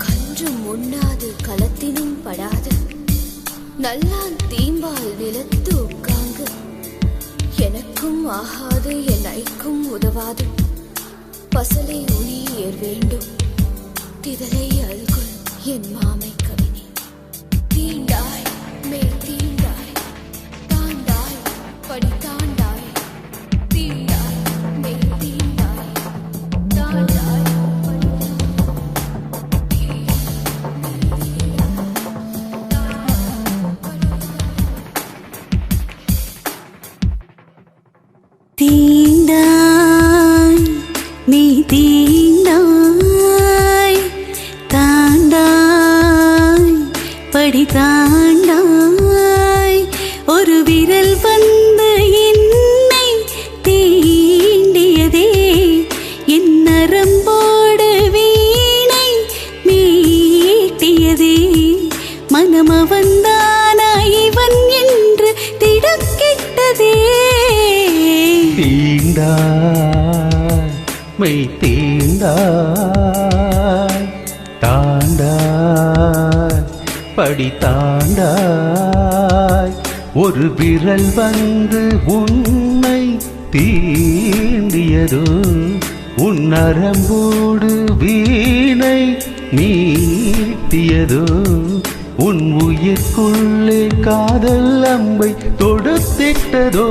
கன்றும் உண்ணாது களத்தினும் படாது நல்லான் தீம்பால் நிலத்து உட்காங்கு எனக்கும் ஆகாது என் ஐக்கும் உதவாது பசலை உயிர் வேண்டும் திதலை அல்குல் என் மாமை கவினி தீண்டாய் மேல் தீண்டாய் தாண்டாய் படி தாண்டாய் தீண்டாய் மேல் தீண்டாய் தாண்டாய் தீண்டாய் நீ தீண்டாய் தாண்டாய் படி தாண்டாய் ஒரு விரல் வந்து என்னை தீண்டியதே என் நரம்போடு வீணை மீட்டியதே மனம் அவன்தானா இவன் என்று திடுக்கிட்டதே தீண்டாய் மெய் தீண்டாய் தாண்டாய் படி தாண்டாய் ஒரு விரல் வந்து உன்னை தீண்டியதோ உன் நரம்போடு வீணை மீட்டியதோ உன் உயிர்க்குள்ளே காதல் அம்பை தொடுத்திட்டதோ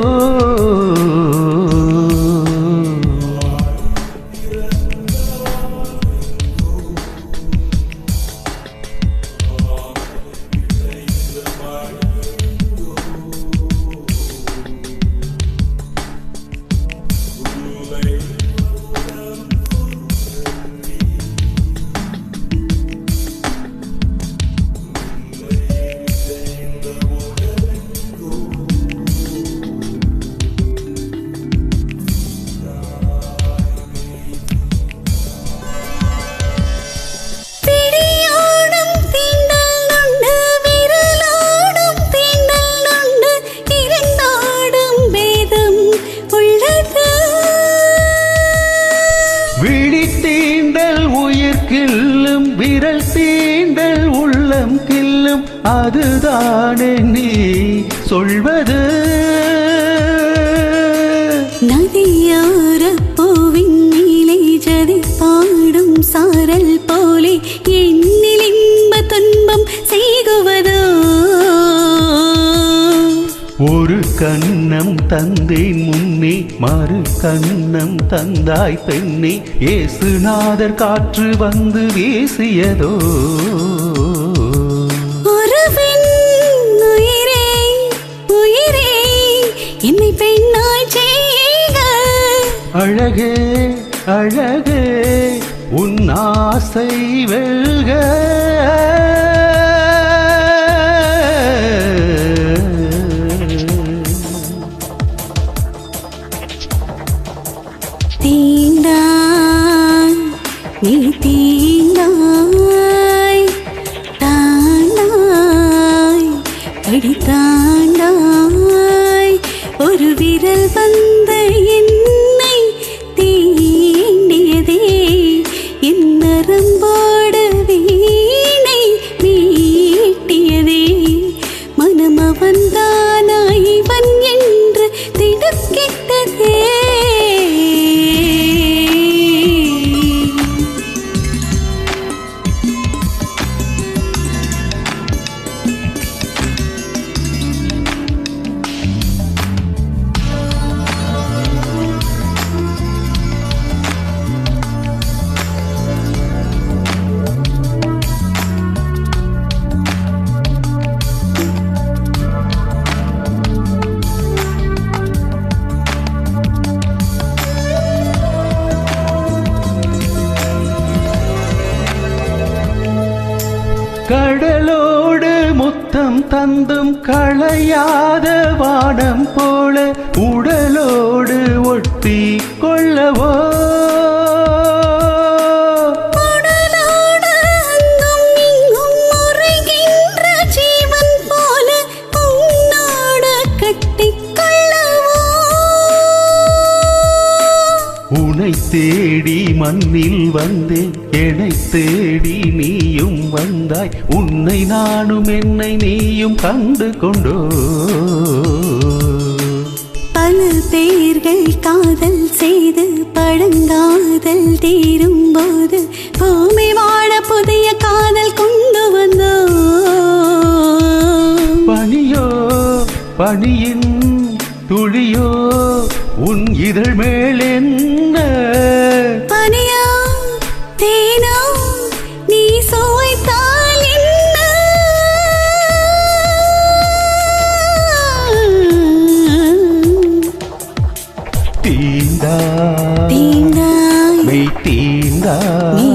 விழித்தீண்டல் உயிர் கில்லும் விரல் தீண்டல் உள்ளம் கில்லும் அதுதானே நீ சொல்வது நதியோர பூவின் நீலை ஜதி பாடும் சாரல் போலே எண்ணில் இன்ப துன்பம் செய்குவதோ ஒரு கண்ணம் தந்தேன் முன்னே மறு கண்ணம் தந்தாய் பெண்ணே ஏசுநாதர் காற்று வந்து வீசியதோ ஒரு பெண் உயிரே உயிரே என்னை பெண்ணாய் செய்க அழகே அழகே உன் ஆசை வெல்க தீண்டாய் நீ தீண்டாய் தாண்டாய் படி தாண்டாய் ஒரு விரல் வந்து என்னை தீண்டியதே என் நரம்போடு வீணை மீட்டியதே மனம் அவன்தானா இவன் என்று திடுக்கிட்டதே கடலோடு முத்தம் தந்தும் களையாத வானம் போல உடலோடு ஒட்டி கொள்ளவோ உனை தேடி மண்ணில் வந்தேன், என்னை தேடி நீயும் வந்தாய். உன்னை நானும் என்னை நீயும் கண்டு கொண்டோ. பல பேர்கள் காதல் செய்து பழங்காதல் தீரும் போது பூமி வாழ புதிய காதல் கொண்டு வந்தோ. பனியோ பனியின் துளியோ உன் இதழ் மேல் என்ன? பனியா தேனோ நீ சுவைத்தால் என்ன? தீண்டா தீண்டாய் மெய் தீண்டா நீ